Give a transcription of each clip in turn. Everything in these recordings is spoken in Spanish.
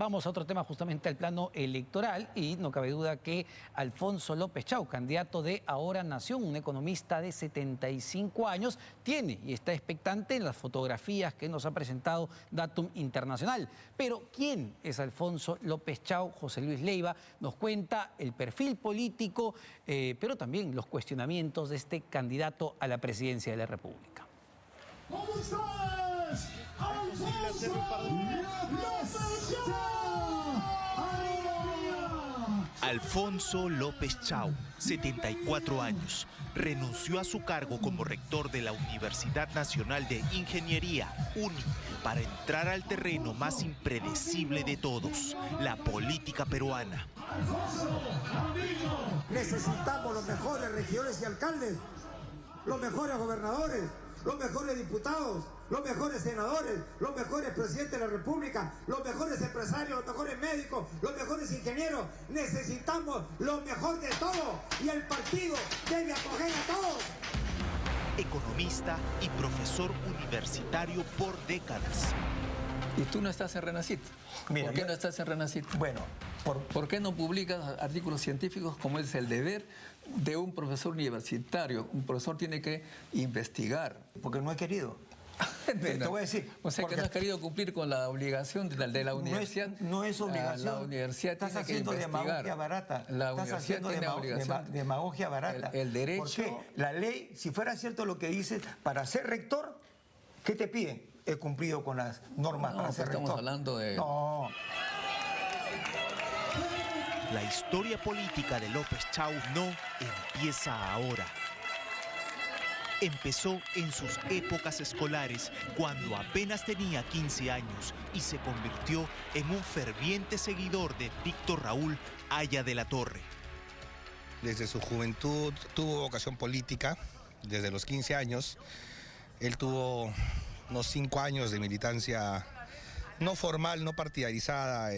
vamos a otro tema, justamente al plano electoral, y no cabe duda que Alfonso López Chau, candidato de Ahora Nación, un economista de 75 años, tiene y está expectante en las fotografías que nos ha presentado Datum Internacional. Pero ¿quién es Alfonso López Chau? José Luis Leiva nos cuenta el perfil político, pero también los cuestionamientos de este candidato a la presidencia de la República. ¿Cómo estás? Alfonso López Chau. Alfonso López Chau, 74 años, renunció a su cargo como rector de la Universidad Nacional de Ingeniería, UNI, para entrar al terreno más impredecible de todos, la política peruana. Necesitamos los mejores regidores y alcaldes, los mejores gobernadores, los mejores diputados, los mejores senadores, los mejores presidentes de la República, los mejores empresarios, los mejores médicos, los mejores ingenieros. Necesitamos lo mejor de todo y el partido debe acoger a todos. Economista y profesor universitario por décadas. ¿Y tú no estás en Renacit? Mira, ¿Por qué no estás en Renacit? Bueno, ¿Por qué no publicas artículos científicos como es el deber de un profesor universitario? Un profesor tiene que investigar. porque no he querido. Te voy a decir. O sea, que no has querido cumplir con la obligación de la universidad. No es obligación. La universidad Estás tiene que haciendo investigar. demagogia barata. La Estás universidad haciendo tiene obligación. demagogia barata. El derecho. Porque la ley, si fuera cierto lo que dices, para ser rector, ¿qué te piden? He cumplido con las normas para ser rector. Estamos hablando de... No. La historia política de López Chau no empieza ahora. Empezó en sus épocas escolares, cuando apenas tenía 15 años y se convirtió en un ferviente seguidor de Víctor Raúl Haya de la Torre. Desde su juventud tuvo vocación política, desde los 15 años. Él tuvo unos 5 años de militancia no formal, no partidarizada,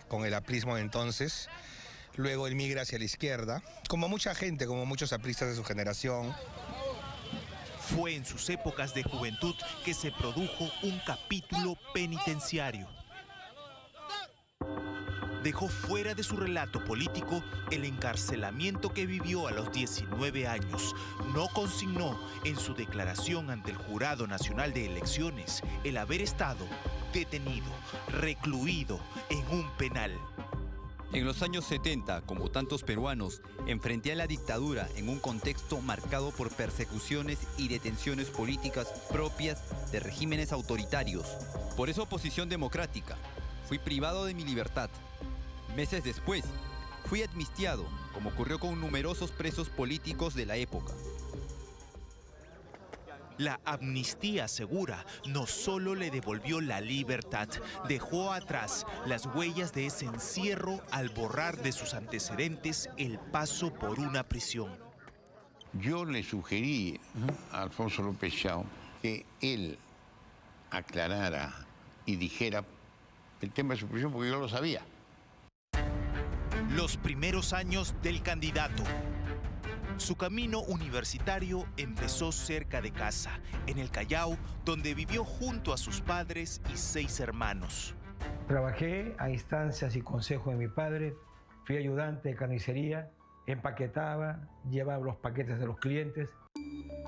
con el aprismo de entonces. Luego él migra hacia la izquierda, como mucha gente, como muchos apristas de su generación. Fue en sus épocas de juventud que se produjo un capítulo penitenciario. Dejó fuera de su relato político el encarcelamiento que vivió a los 19 años. No consignó en su declaración ante el Jurado Nacional de Elecciones el haber estado detenido, recluido en un penal. En los años 70, como tantos peruanos, enfrenté a la dictadura en un contexto marcado por persecuciones y detenciones políticas propias de regímenes autoritarios. Por esa oposición democrática, fui privado de mi libertad. Meses después, fui amnistiado, como ocurrió con numerosos presos políticos de la época. La amnistía segura no solo le devolvió la libertad, dejó atrás las huellas de ese encierro al borrar de sus antecedentes el paso por una prisión. Yo le sugerí a Alfonso López Chau que él aclarara y dijera el tema de su prisión, porque yo lo sabía. Los primeros años del candidato. Su camino universitario empezó cerca de casa, en el Callao, donde vivió junto a sus padres y 6 hermanos. Trabajé a instancias y consejos de mi padre, fui ayudante de carnicería, empaquetaba, llevaba los paquetes de los clientes.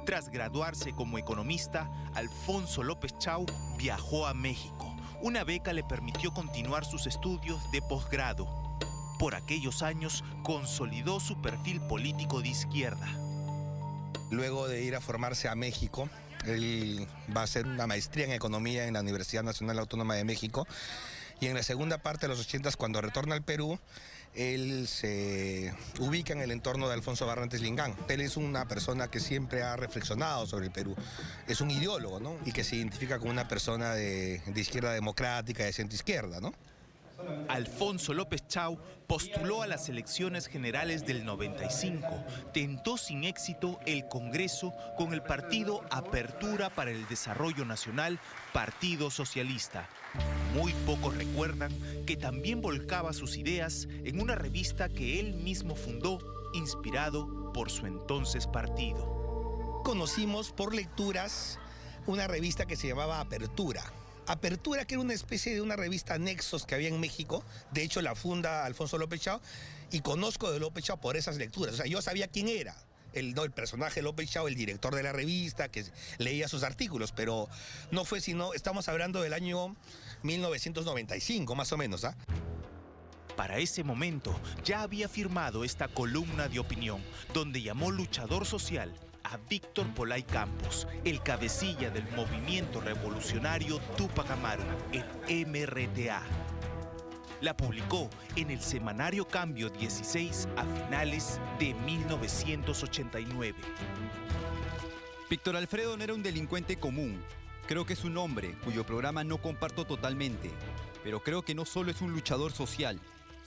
Tras graduarse como economista, Alfonso López Chau viajó a México. Una beca le permitió continuar sus estudios de posgrado. Por aquellos años consolidó su perfil político de izquierda. Luego de ir a formarse a México, él va a hacer una maestría en economía en la Universidad Nacional Autónoma de México. Y en la segunda parte de los 80, cuando retorna al Perú, él se ubica en el entorno de Alfonso Barrantes Lingán. Él es una persona que siempre ha reflexionado sobre el Perú. Es un ideólogo, ¿no? Y que se identifica como una persona de izquierda democrática, de centro-izquierda, ¿no? Alfonso López Chau postuló a las elecciones generales del 95. Tentó sin éxito el Congreso con el partido Apertura para el Desarrollo Nacional, Partido Socialista. Muy pocos recuerdan que también volcaba sus ideas en una revista que él mismo fundó, inspirado por su entonces partido. Conocimos por lecturas una revista que se llamaba Apertura. Apertura, que era una especie de una revista Nexos que había en México, de hecho la funda Alfonso López Chao, y conozco de López Chao por esas lecturas. O sea, yo sabía quién era. El personaje de López Chao, el director de la revista, que leía sus artículos, pero no fue sino, estamos hablando del año 1995, más o menos, ¿ah? Para ese momento ya había firmado esta columna de opinión, donde llamó luchador social a Víctor Polay Campos, el cabecilla del movimiento revolucionario Túpac Amaru, el MRTA. La publicó en el semanario Cambio 16 a finales de 1989. Víctor Alfredo no era un delincuente común. Creo que es un hombre cuyo programa no comparto totalmente, pero creo que no solo es un luchador social,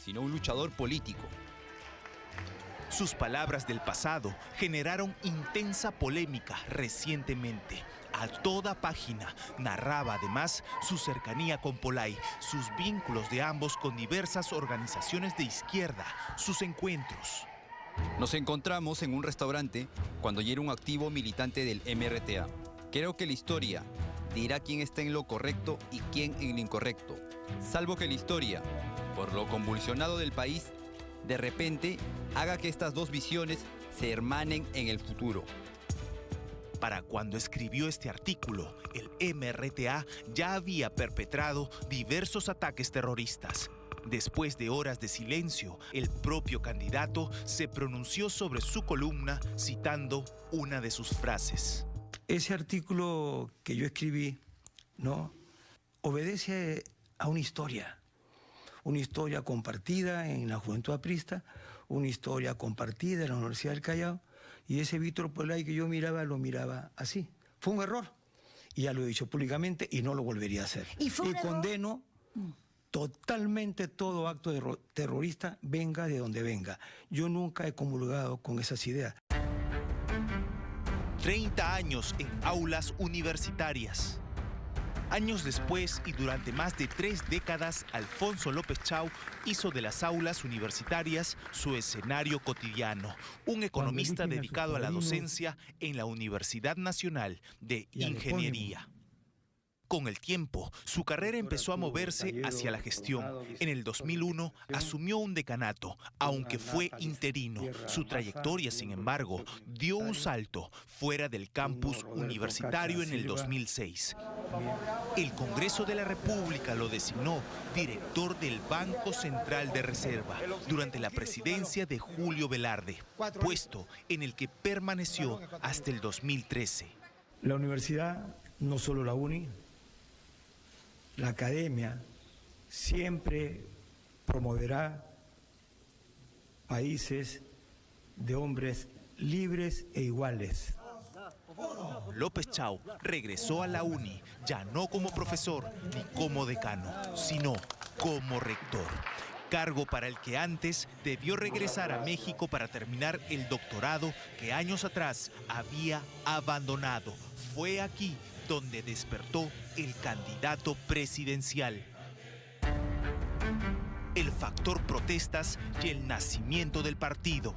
sino un luchador político. Sus palabras del pasado generaron intensa polémica recientemente. A toda página narraba además su cercanía con Polay, sus vínculos de ambos con diversas organizaciones de izquierda, sus encuentros. Nos encontramos en un restaurante cuando yo era un activo militante del MRTA. Creo que la historia dirá quién está en lo correcto y quién en lo incorrecto. Salvo que la historia, por lo convulsionado del país, de repente haga que estas dos visiones se hermanen en el futuro. Para cuando escribió este artículo, el MRTA ya había perpetrado diversos ataques terroristas. Después de horas de silencio, el propio candidato se pronunció sobre su columna citando una de sus frases. Ese artículo que yo escribí, ¿no?, obedece a una historia compartida en la Juventud Aprista, una historia compartida en la Universidad del Callao, y ese Víctor Polay que yo miraba, lo miraba así. Fue un error, y ya lo he dicho públicamente y no lo volvería a hacer. Y condeno totalmente todo acto terrorista, venga de donde venga. Yo nunca he comulgado con esas ideas. 30 años en aulas universitarias. Años después y durante más de 3 décadas, Alfonso López Chao hizo de las aulas universitarias su escenario cotidiano. Un economista dedicado a la docencia en la Universidad Nacional de Ingeniería. Con el tiempo, su carrera empezó a moverse hacia la gestión. En el 2001 asumió un decanato, aunque fue interino. Su trayectoria, sin embargo, dio un salto fuera del campus universitario en el 2006. El Congreso de la República lo designó director del Banco Central de Reserva durante la presidencia de Julio Velarde, puesto en el que permaneció hasta el 2013. La universidad, no solo la UNI, la academia siempre promoverá países de hombres libres e iguales. López Chao regresó a la UNI, ya no como profesor ni como decano, sino como rector. Cargo para el que antes debió regresar a México para terminar el doctorado que años atrás había abandonado. Fue aquí donde despertó el candidato presidencial. El factor protestas y el nacimiento del partido.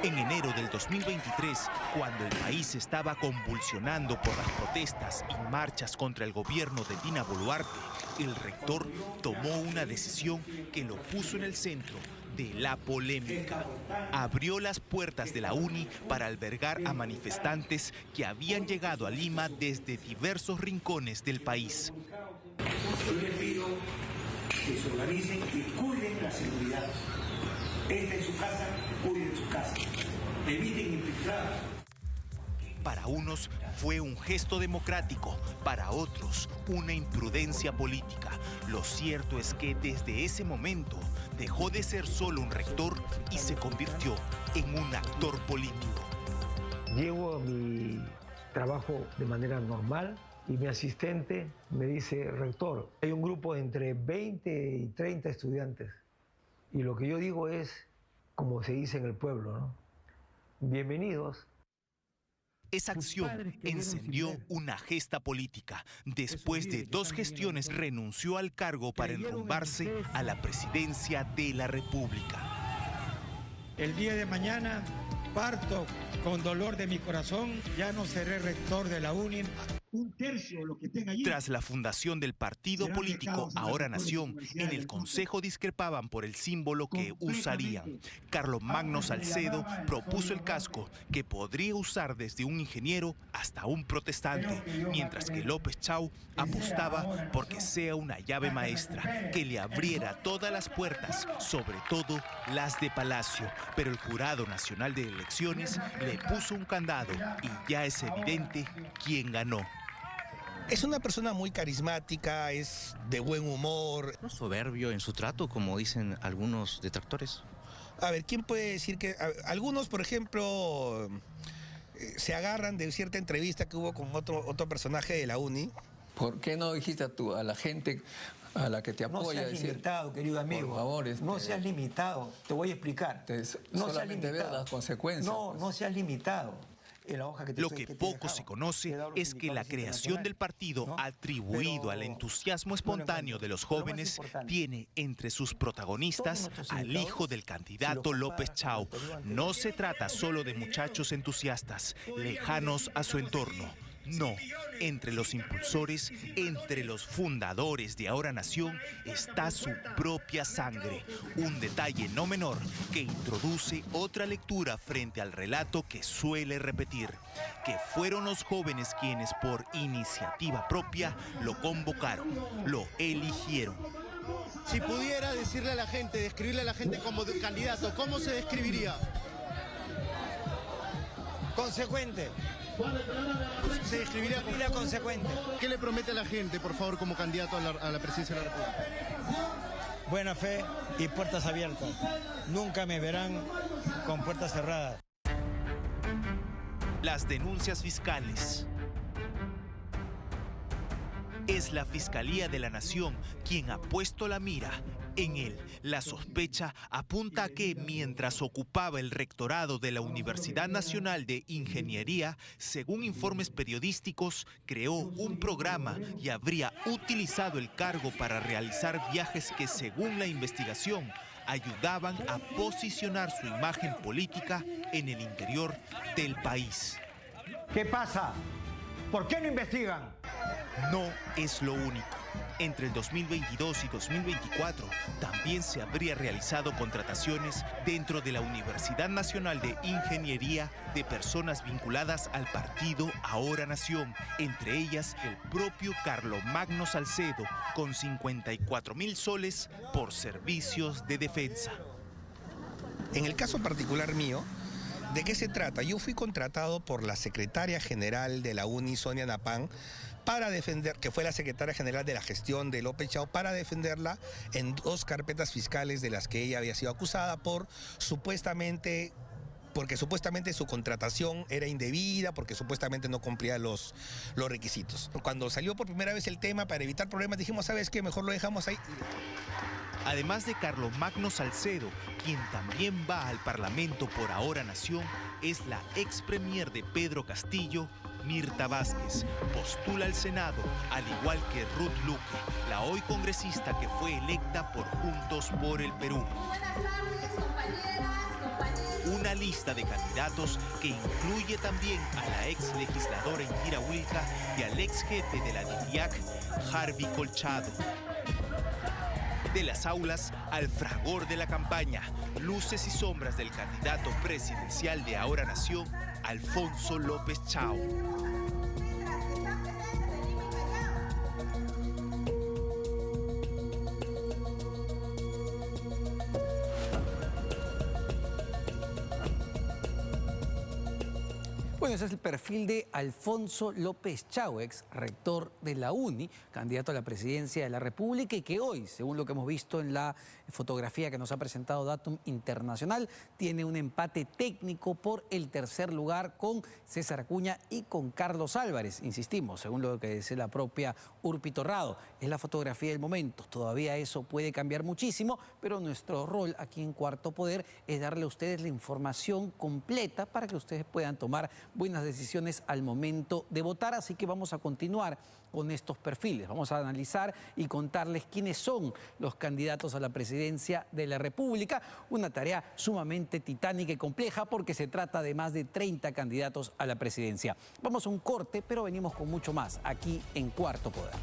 En enero del 2023, cuando el país estaba convulsionando por las protestas y marchas contra el gobierno de Dina Boluarte, el rector tomó una decisión que lo puso en el centro de la polémica. Abrió las puertas de la UNI para albergar a manifestantes que habían llegado a Lima desde diversos rincones del país. Yo les pido que se organicen, que cuiden la seguridad. En su casa, cuiden su casa. Eviten infiltrados. Para unos fue un gesto democrático, para otros una imprudencia política. Lo cierto es que desde ese momento dejó de ser solo un rector y se convirtió en un actor político. Llego a mi trabajo de manera normal y mi asistente me dice: rector, hay un grupo de entre 20 y 30 estudiantes. Y lo que yo digo es, como se dice en el pueblo, ¿no? Bienvenidos. Esa acción encendió una gesta política. Después de 2 gestiones renunció al cargo para enrumbarse a la presidencia de la República. El día de mañana parto con dolor de mi corazón. Ya no seré rector de la UNI. un tercio de los que estén allí. Tras la fundación del partido político Ahora Nación, en el Consejo discrepaban por el símbolo que usarían. Carlomagno Salcedo propuso el casco, que podría usar desde un ingeniero hasta un protestante, mientras que López Chau apostaba porque sea una llave maestra, que le abriera todas las puertas, sobre todo las de Palacio. Pero el Jurado Nacional de Elecciones le puso un candado y ya es evidente quién ganó. Es una persona muy carismática, es de buen humor. ¿No soberbio en su trato, como dicen algunos detractores? A ver, ¿quién puede decir que...? Algunos, por ejemplo, se agarran de cierta entrevista que hubo con otro personaje de la UNI. ¿Por qué no dijiste a la gente a la que te apoya? No seas decir, limitado, querido amigo. Por favor, no seas limitado. Te voy a explicar. No seas solamente ver limitado. las consecuencias. No seas limitado. Lo que poco se conoce es que la creación del partido, atribuido al entusiasmo espontáneo de los jóvenes, tiene entre sus protagonistas al hijo del candidato López Chau. No se trata solo de muchachos entusiastas, lejanos a su entorno. No, entre los impulsores, entre los fundadores de Ahora Nación, está su propia sangre. Un detalle no menor que introduce otra lectura frente al relato que suele repetir, que fueron los jóvenes quienes por iniciativa propia lo convocaron, lo eligieron. Si pudiera decirle a la gente, describirle a la gente como candidato, ¿cómo se describiría? Consecuente. Se describiría como consecuente. ¿Qué le promete a la gente, por favor, como candidato a la presidencia de la República? Buena fe y puertas abiertas. Nunca me verán con puertas cerradas. Las denuncias fiscales. Es la Fiscalía de la Nación quien ha puesto la mira en él. La sospecha apunta a que mientras ocupaba el rectorado de la Universidad Nacional de Ingeniería, según informes periodísticos, creó un programa y habría utilizado el cargo para realizar viajes que, según la investigación, ayudaban a posicionar su imagen política en el interior del país. ¿Qué pasa? ¿Por qué no investigan? No es lo único. Entre el 2022 y 2024 también se habría realizado contrataciones dentro de la Universidad Nacional de Ingeniería de personas vinculadas al partido Ahora Nación, entre ellas el propio Carlomagno Salcedo, con 54.000 soles por servicios de defensa. En el caso particular mío, ¿de qué se trata? Yo fui contratado por la secretaria general de la UNI, Sonia Napán, para defender, que fue la secretaria general de la gestión de López Chau, para defenderla en 2 carpetas fiscales de las que ella había sido acusada porque supuestamente su contratación era indebida, porque supuestamente no cumplía los requisitos. Cuando salió por primera vez el tema, para evitar problemas, dijimos, ¿sabes qué? Mejor lo dejamos ahí. Además de Carlomagno Salcedo, quien también va al Parlamento por Ahora Nación, es la ex premier de Pedro Castillo, Mirta Vázquez. Postula al Senado, al igual que Ruth Luque, la hoy congresista que fue electa por Juntos por el Perú. Buenas tardes, compañeras. Una lista de candidatos que incluye también a la ex legisladora Indira Wilca y al ex jefe de la DITIAC, Harvey Colchado. De las aulas al fragor de la campaña, luces y sombras del candidato presidencial de Ahora Nación, Alfonso López Chau. Bueno, ese es el perfil de Alfonso López Chau, ex rector de la UNI, candidato a la presidencia de la República y que hoy, según lo que hemos visto en la fotografía que nos ha presentado Datum Internacional, tiene un empate técnico por el tercer lugar con César Acuña y con Carlos Álvarez. Insistimos, según lo que dice la propia Urpi Torrado, es la fotografía del momento. Todavía eso puede cambiar muchísimo, pero nuestro rol aquí en Cuarto Poder es darle a ustedes la información completa para que ustedes puedan tomar buenas decisiones al momento de votar, así que vamos a continuar con estos perfiles. Vamos a analizar y contarles quiénes son los candidatos a la presidencia de la República, una tarea sumamente titánica y compleja porque se trata de más de 30 candidatos a la presidencia. Vamos a un corte, pero venimos con mucho más aquí en Cuarto Poder.